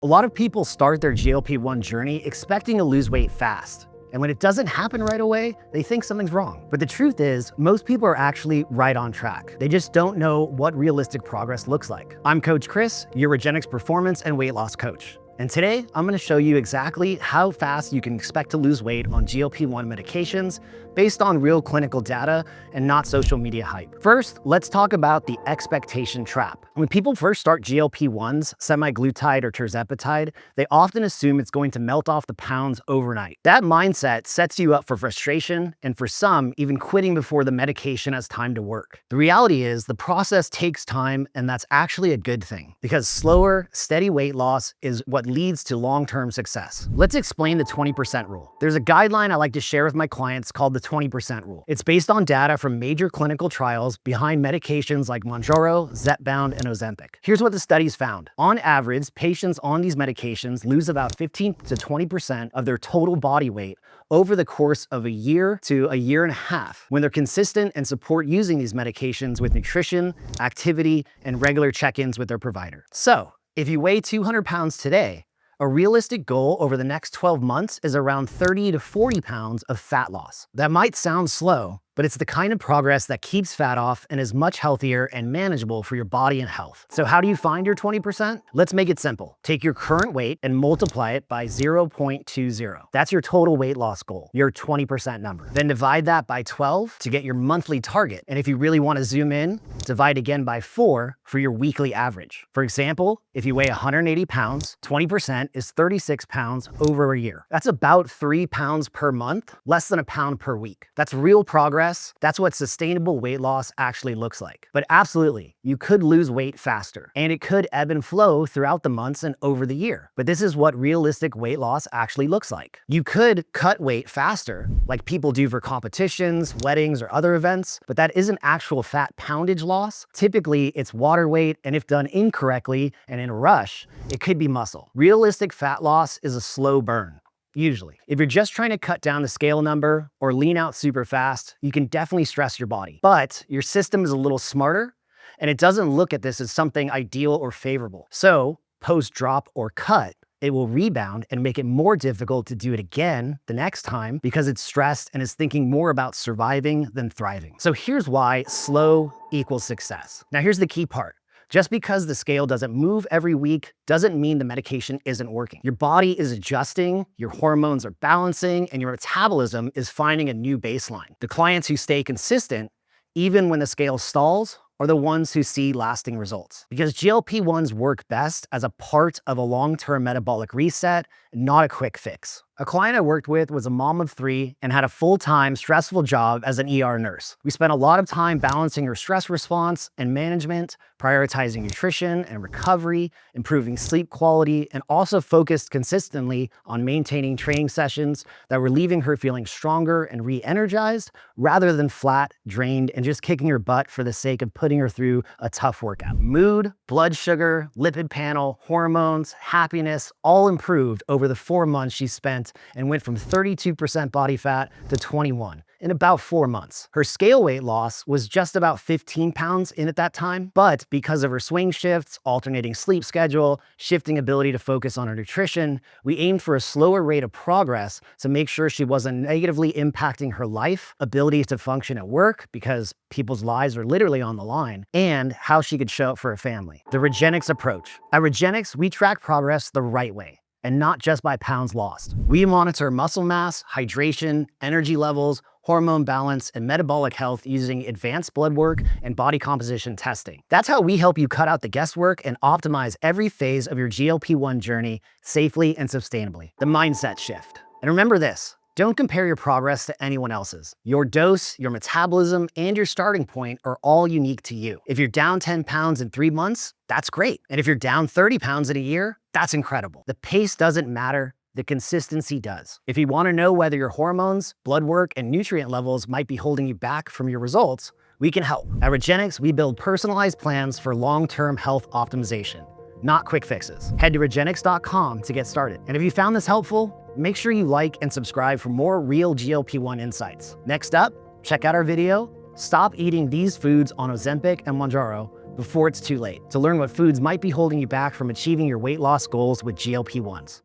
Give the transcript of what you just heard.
A lot of people start their GLP-1 journey expecting to lose weight fast. And when it doesn't happen right away, they think something's wrong. But the truth is, most people are actually right on track. They just don't know what realistic progress looks like. I'm Coach Chris, your Regenics performance and weight loss coach. And today, I'm gonna show you exactly how fast you can expect to lose weight on GLP-1 medications based on real clinical data and not social media hype. First, let's talk about the expectation trap. When people first start GLP-1s, semaglutide or tirzepatide, they often assume it's going to melt off the pounds overnight. That mindset sets you up for frustration and for some, even quitting before the medication has time to work. The reality is the process takes time, and that's actually a good thing because slower, steady weight loss is what leads to long-term success. Let's explain the 20% rule. There's a guideline I like to share with my clients called the 20% rule. It's based on data from major clinical trials behind medications like Mounjaro, Zepbound, and Ozempic. Here's what the studies found. On average, patients on these medications lose about 15 to 20% of their total body weight over the course of a year to a year and a half when they're consistent and support using these medications with nutrition, activity, and regular check-ins with their provider. So, if you weigh 200 pounds today, a realistic goal over the next 12 months is around 30 to 40 pounds of fat loss. That might sound slow, but it's the kind of progress that keeps fat off and is much healthier and manageable for your body and health. So how do you find your 20%? Let's make it simple. Take your current weight and multiply it by 0.20. That's your total weight loss goal, your 20% number. Then divide that by 12 to get your monthly target. And if you really want to zoom in, divide again by 4 for your weekly average. For example, if you weigh 180 pounds, 20% is 36 pounds over a year. That's about 3 pounds per month, less than a pound per week. That's real progress. That's what sustainable weight loss actually looks like. But absolutely, you could lose weight faster, and it could ebb and flow throughout the months and over the year. But this is what realistic weight loss actually looks like. You could cut weight faster, like people do for competitions, weddings, or other events, but that isn't actual fat poundage loss. Typically, it's water weight, and if done incorrectly and in a rush, it could be muscle. Realistic fat loss is a slow burn. Usually. If you're just trying to cut down the scale number or lean out super fast, you can definitely stress your body. But your system is a little smarter, and it doesn't look at this as something ideal or favorable. So, post-drop or cut, it will rebound and make it more difficult to do it again the next time because it's stressed and is thinking more about surviving than thriving. So here's why slow equals success. Now here's the key part. Just because the scale doesn't move every week doesn't mean the medication isn't working. Your body is adjusting, your hormones are balancing, and your metabolism is finding a new baseline. The clients who stay consistent, even when the scale stalls, are the ones who see lasting results. Because GLP-1s work best as a part of a long-term metabolic reset, not a quick fix. A client I worked with was a mom of 3 and had a full-time, stressful job as an ER nurse. We spent a lot of time balancing her stress response and management, prioritizing nutrition and recovery, improving sleep quality, and also focused consistently on maintaining training sessions that were leaving her feeling stronger and re-energized rather than flat, drained, and just kicking her butt for the sake of putting her through a tough workout. Mood, blood sugar, lipid panel, hormones, happiness, all improved over the 4 months she spent and went from 32% body fat to 21% in about 4 months. Her scale weight loss was just about 15 pounds in at that time, but because of her swing shifts, alternating sleep schedule, shifting ability to focus on her nutrition, we aimed for a slower rate of progress to make sure she wasn't negatively impacting her life, ability to function at work, because people's lives are literally on the line, and how she could show up for her family. The Regenics Approach. At Regenics, we track progress the right way, and not just by pounds lost. We monitor muscle mass, hydration, energy levels, hormone balance, and metabolic health using advanced blood work and body composition testing. That's how we help you cut out the guesswork and optimize every phase of your GLP-1 journey safely and sustainably. The mindset shift. And remember this, don't compare your progress to anyone else's. Your dose, your metabolism, and your starting point are all unique to you. If you're down 10 pounds in 3 months, that's great. And if you're down 30 pounds in a year, that's incredible. The pace doesn't matter. The consistency does. If you want to know whether your hormones, blood work, and nutrient levels might be holding you back from your results, we can help. At Regenics, we build personalized plans for long-term health optimization, not quick fixes. Head to Regenics.com to get started. And if you found this helpful, make sure you like and subscribe for more real GLP-1 insights. Next up, check out our video, Stop Eating These Foods on Ozempic and Mounjaro before it's too late to learn what foods might be holding you back from achieving your weight loss goals with GLP-1s.